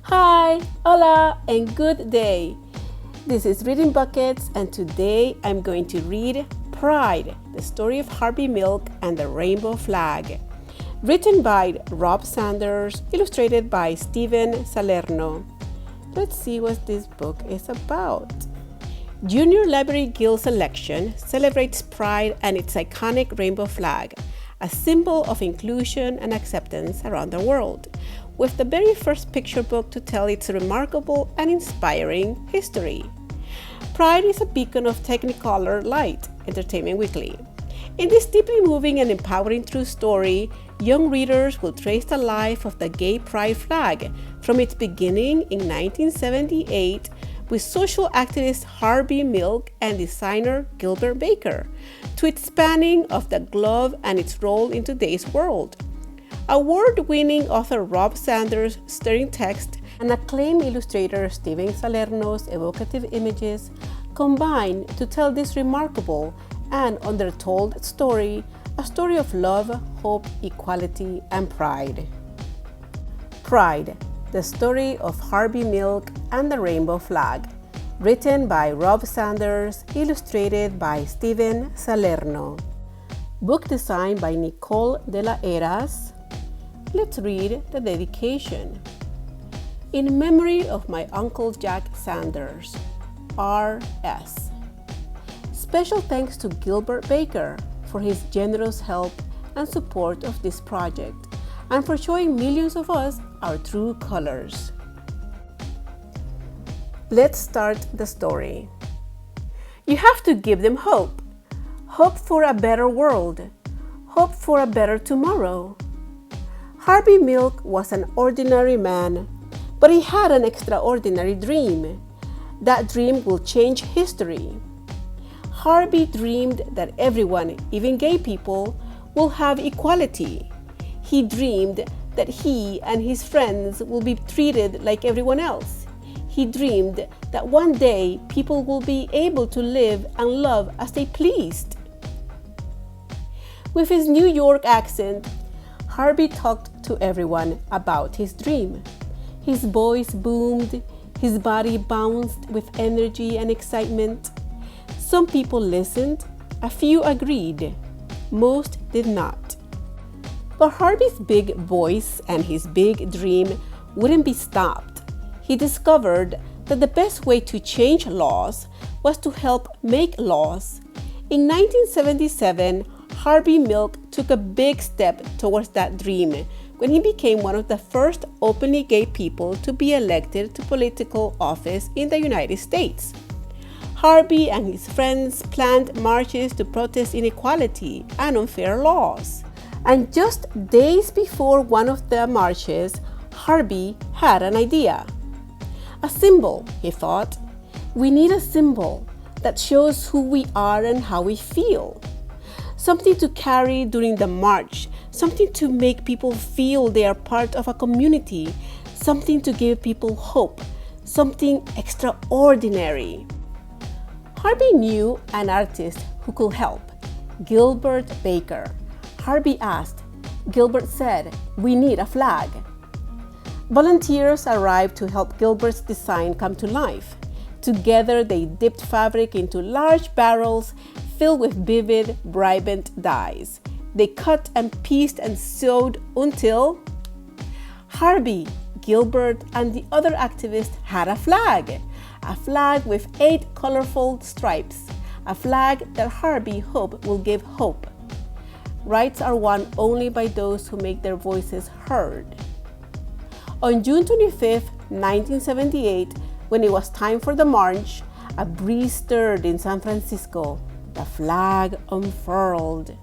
Hi, hola, and good day. This is Reading Buckets, and today I'm going to read Pride, the story of Harvey Milk and the Rainbow Flag. Written by Rob Sanders, illustrated by Steven Salerno. Let's see what this book is about. Junior Library Guild Selection celebrates Pride and its iconic rainbow flag, a symbol of inclusion and acceptance around the world, with the very first picture book to tell its remarkable and inspiring history. Pride is a beacon of Technicolor light, Entertainment Weekly. In this deeply moving and empowering true story, young readers will trace the life of the gay pride flag from its beginning in 1978 with social activist Harvey Milk and designer Gilbert Baker, to its spanning of the glove and its role in today's world. Award-winning author Rob Sanders' stirring text and acclaimed illustrator Steven Salerno's evocative images combine to tell this remarkable and undertold story, a story of love, hope, equality, and pride. Pride, the story of Harvey Milk and the Rainbow Flag, written by Rob Sanders, illustrated by Steven Salerno. Book design by Nicole de la Heras. Let's read the dedication. In memory of my Uncle Jack Sanders, R.S. Special thanks to Gilbert Baker for his generous help and support of this project, and for showing millions of us our true colors. Let's start the story. You have to give them hope. Hope for a better world. Hope for a better tomorrow. Harvey Milk was an ordinary man, but he had an extraordinary dream. That dream will change history. Harvey dreamed that everyone, even gay people, will have equality. He dreamed that he and his friends will be treated like everyone else. He dreamed that one day people will be able to live and love as they pleased. With his New York accent, Harvey talked to everyone about his dream. His voice boomed, his body bounced with energy and excitement. Some people listened, a few agreed, most did not. But Harvey's big voice and his big dream wouldn't be stopped. He discovered that the best way to change laws was to help make laws. In 1977, Harvey Milk took a big step towards that dream when he became one of the first openly gay people to be elected to political office in the United States. Harvey and his friends planned marches to protest inequality and unfair laws. And just days before one of the marches, Harvey had an idea. A symbol, he thought. We need a symbol that shows who we are and how we feel. Something to carry during the march, something to make people feel they are part of a community, something to give people hope, something extraordinary. Harvey knew an artist who could help, Gilbert Baker. Harvey asked. Gilbert said, "We need a flag." Volunteers arrived to help Gilbert's design come to life. Together, they dipped fabric into large barrels filled with vivid, vibrant dyes. They cut and pieced and sewed until Harvey, Gilbert, and the other activists had a flag with 8 colorful stripes, a flag that Harvey hoped will give hope. Rights are won only by those who make their voices heard. On June 25, 1978, when it was time for the march, a breeze stirred in San Francisco. The flag unfurled.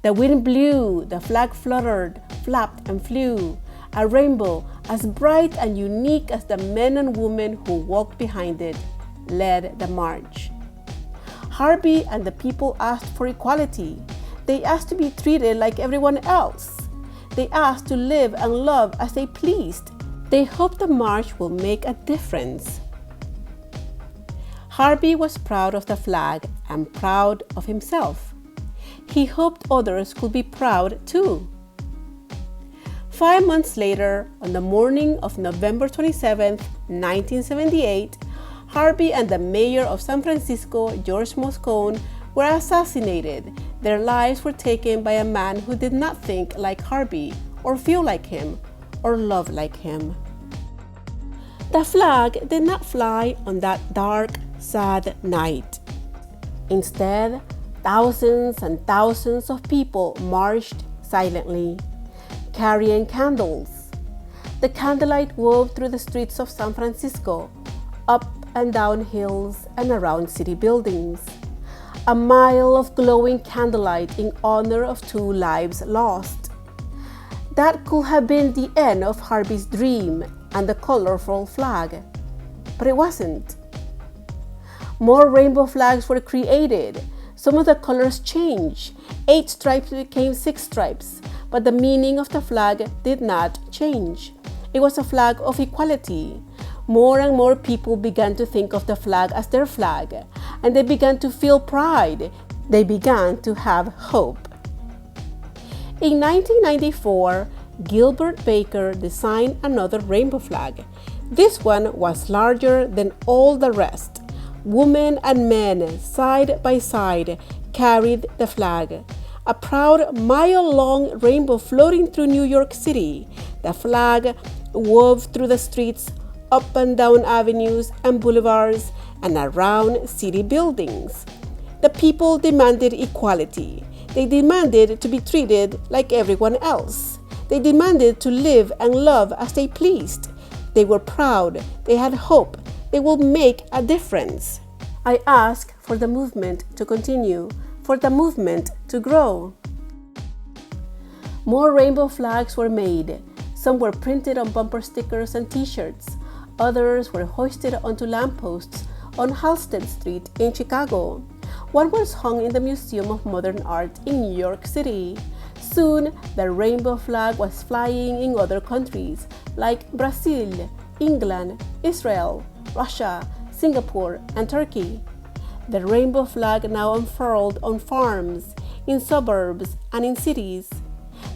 The wind blew, the flag fluttered, flapped, and flew. A rainbow as bright and unique as the men and women who walked behind it led the march. Harvey and the people asked for equality. They asked to be treated like everyone else. They asked to live and love as they pleased. They hoped the march will make a difference. Harvey was proud of the flag and proud of himself. He hoped others could be proud too. 5 months later, on the morning of November 27, 1978, Harvey and the mayor of San Francisco, George Moscone, were assassinated. Their lives were taken by a man who did not think like Harvey, or feel like him, or love like him. The flag did not fly on that dark, sad night. Instead, thousands and thousands of people marched silently, carrying candles. The candlelight wove through the streets of San Francisco, up and down hills and around city buildings. A mile of glowing candlelight in honor of 2 lives lost. That could have been the end of Harvey's dream and the colorful flag, but it wasn't. More rainbow flags were created. Some of the colors changed. 8 stripes became 6 stripes, but the meaning of the flag did not change. It was a flag of equality. More and more people began to think of the flag as their flag, and they began to feel pride. They began to have hope. In 1994, Gilbert Baker designed another rainbow flag. This one was larger than all the rest. Women and men, side by side, carried the flag. A proud mile-long rainbow floating through New York City. The flag wove through the streets, up and down avenues and boulevards, and around city buildings. The people demanded equality. They demanded to be treated like everyone else. They demanded to live and love as they pleased. They were proud. They had hope. They will make a difference. I ask for the movement to continue, for the movement to grow. More rainbow flags were made. Some were printed on bumper stickers and t-shirts. Others were hoisted onto lampposts on Halsted Street in Chicago. One was hung in the Museum of Modern Art in New York City. Soon, the rainbow flag was flying in other countries like Brazil, England, Israel, Russia, Singapore, and Turkey. The rainbow flag now unfurled on farms, in suburbs, and in cities.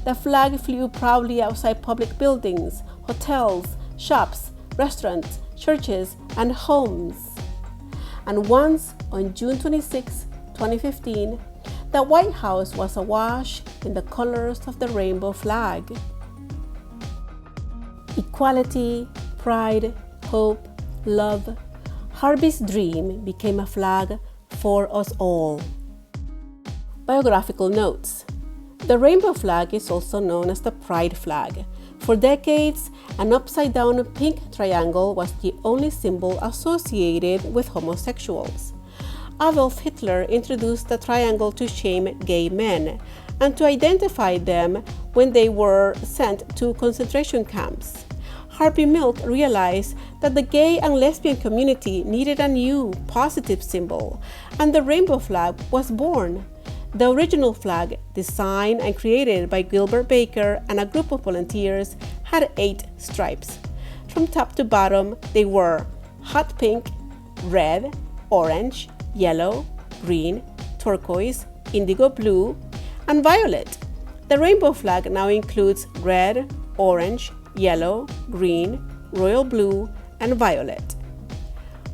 The flag flew proudly outside public buildings, hotels, shops, restaurants, churches, and homes. And once, on June 26, 2015, the White House was awash in the colors of the rainbow flag. Equality, pride, hope, love. Harvey's dream became a flag for us all. Biographical notes. The rainbow flag is also known as the Pride flag. For decades, an upside-down pink triangle was the only symbol associated with homosexuals. Adolf Hitler introduced the triangle to shame gay men and to identify them when they were sent to concentration camps. Harvey Milk realized that the gay and lesbian community needed a new, positive symbol, and the rainbow flag was born. The original flag, designed and created by Gilbert Baker and a group of volunteers, had 8 stripes. From top to bottom, they were hot pink, red, orange, yellow, green, turquoise, indigo blue, and violet. The rainbow flag now includes red, orange, yellow, green, royal blue, and violet.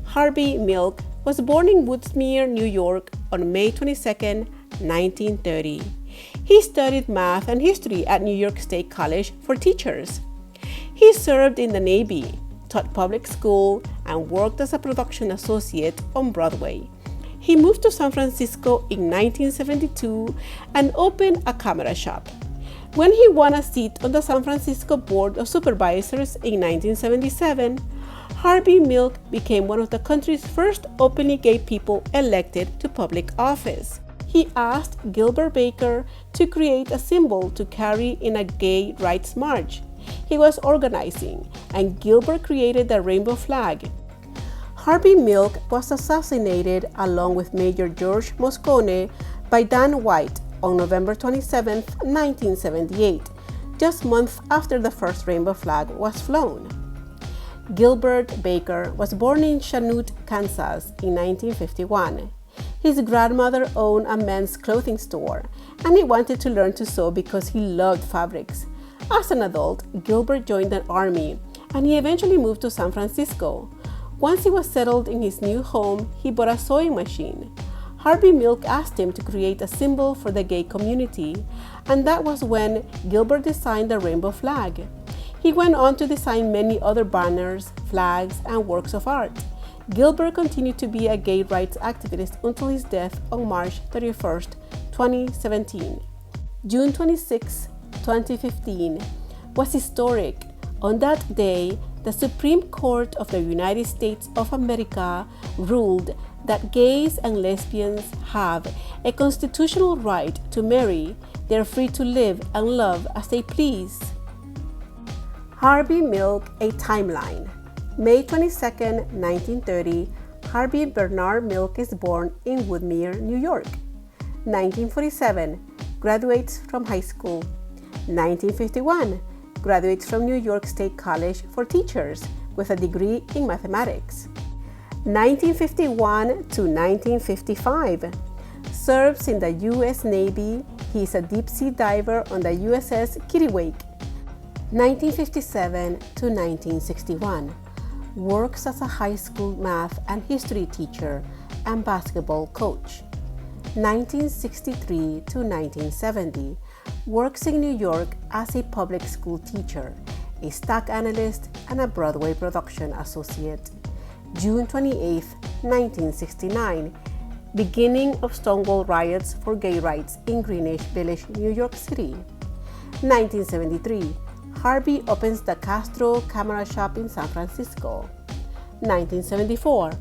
Harvey Milk was born in Woodsmere, New York on May 22, 1930. He studied math and history at New York State College for Teachers. He served in the Navy, taught public school, and worked as a production associate on Broadway. He moved to San Francisco in 1972 and opened a camera shop. When he won a seat on the San Francisco Board of Supervisors in 1977, Harvey Milk became one of the country's first openly gay people elected to public office. He asked Gilbert Baker to create a symbol to carry in a gay rights march. He was organizing, and Gilbert created the rainbow flag. Harvey Milk was assassinated along with Major George Moscone by Dan White on November 27, 1978, just months after the first rainbow flag was flown. Gilbert Baker was born in Chanute, Kansas in 1951. His grandmother owned a men's clothing store, and he wanted to learn to sew because he loved fabrics. As an adult, Gilbert joined the army, and he eventually moved to San Francisco. Once he was settled in his new home, he bought a sewing machine. Harvey Milk asked him to create a symbol for the gay community, and that was when Gilbert designed the rainbow flag. He went on to design many other banners, flags, and works of art. Gilbert continued to be a gay rights activist until his death on March 31, 2017. June 26, 2015 was historic. On that day, the Supreme Court of the United States of America ruled that gays and lesbians have a constitutional right to marry. They are free to live and love as they please. Harvey Milk, a timeline. May 22, 1930, Harvey Bernard Milk is born in Woodmere, New York. 1947, graduates from high school. 1951, graduates from New York State College for Teachers with a degree in mathematics. 1951 to 1955, serves in the U.S. Navy. He is a deep-sea diver on the USS Kittiwake. 1957 to 1961, works as a high school math and history teacher and basketball coach. 1963 to 1970, works in New York as a public school teacher, a stock analyst, and a Broadway production associate. June 28, 1969, beginning of Stonewall riots for gay rights in Greenwich Village, New York City. 1973, Harvey opens the Castro Camera Shop in San Francisco. 1974,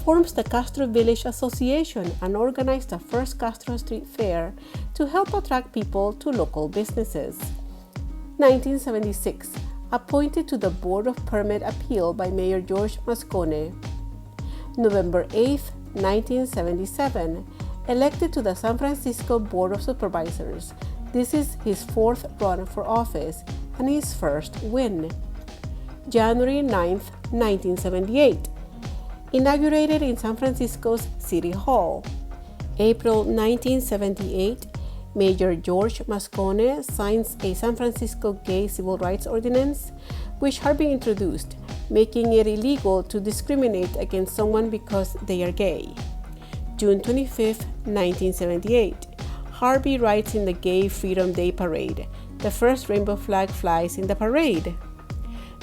forms the Castro Village Association and organized the first Castro Street Fair to help attract people to local businesses. 1976, appointed to the Board of Permit Appeal by Mayor George Moscone. November 8, 1977, elected to the San Francisco Board of Supervisors. This is his fourth run for office and his first win. January 9, 1978, inaugurated in San Francisco's City Hall. April 1978, Mayor George Moscone signs a San Francisco Gay Civil Rights Ordinance, which Harvey introduced, making it illegal to discriminate against someone because they are gay. June 25, 1978, Harvey rides in the Gay Freedom Day Parade. The first rainbow flag flies in the parade.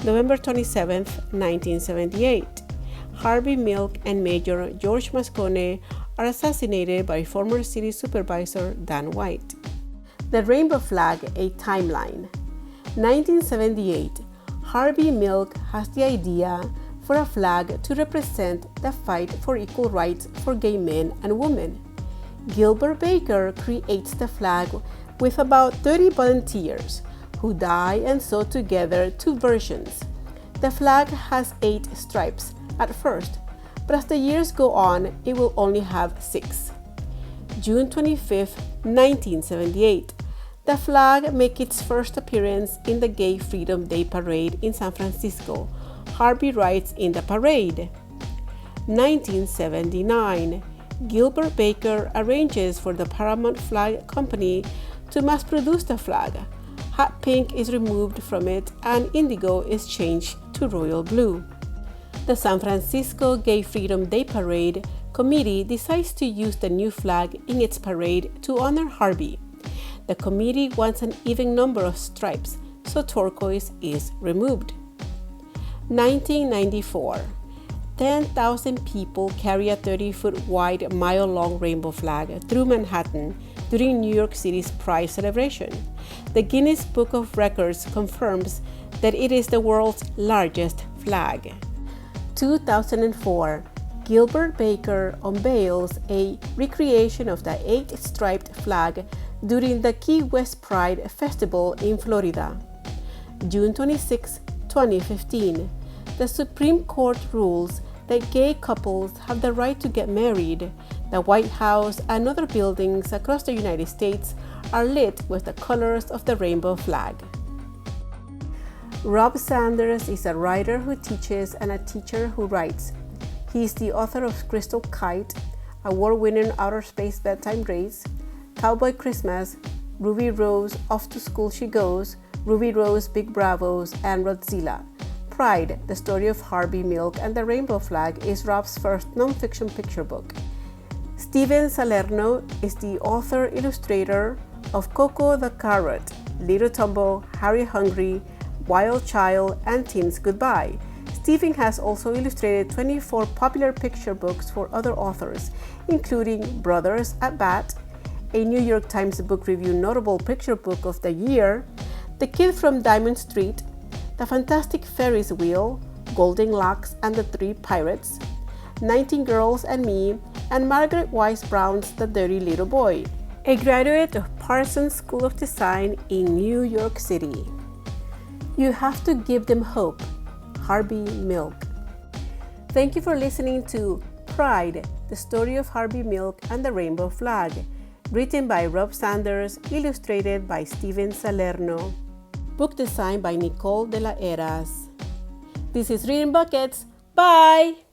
November 27, 1978, Harvey Milk and Mayor George Moscone are assassinated by former city supervisor Dan White. The rainbow flag, a timeline. 1978, Harvey Milk has the idea for a flag to represent the fight for equal rights for gay men and women. Gilbert Baker creates the flag with about 30 volunteers who dye and sew together two versions. The flag has 8 stripes at first, but as the years go on, it will only have 6. June 25, 1978, the flag makes its first appearance in the Gay Freedom Day Parade in San Francisco. Harvey rides in the parade. 1979, Gilbert Baker arranges for the Paramount Flag Company to mass produce the flag. Hot pink is removed from it and indigo is changed to royal blue. The San Francisco Gay Freedom Day Parade Committee decides to use the new flag in its parade to honor Harvey. The committee wants an even number of stripes, so turquoise is removed. 1994. 10,000 people carry a 30-foot wide, mile-long rainbow flag through Manhattan during New York City's Pride celebration. The Guinness Book of Records confirms that it is the world's largest flag. 2004, Gilbert Baker unveils a recreation of the 8-striped flag during the Key West Pride Festival in Florida. June 26, 2015, the Supreme Court rules that gay couples have the right to get married. The White House and other buildings across the United States are lit with the colors of the rainbow flag. Rob Sanders is a writer who teaches and a teacher who writes. He is the author of Crystal Kite, award-winning outer space bedtime race, Cowboy Christmas, Ruby Rose, Off to School She Goes, Ruby Rose, Big Bravos, and Rodzilla. Pride, the story of Harvey Milk and the Rainbow Flag, is Rob's first non-fiction picture book. Steven Salerno is the author-illustrator of Coco the Carrot, Little Tombo, Harry Hungry, Wild Child, and Teens Goodbye. Steven has also illustrated 24 popular picture books for other authors, including Brothers at Bat, a New York Times Book Review Notable Picture Book of the Year, The Kid from Diamond Street, The Fantastic Ferris Wheel, Golden Locks and the Three Pirates, 19 Girls and Me, and Margaret Wise Brown's The Dirty Little Boy, a graduate of Parsons School of Design in New York City. You have to give them hope. Harvey Milk. Thank you for listening to Pride, the story of Harvey Milk and the Rainbow Flag, written by Rob Sanders, illustrated by Steven Salerno. Book design by Nicole de la Heras. This is Reading Buckets. Bye!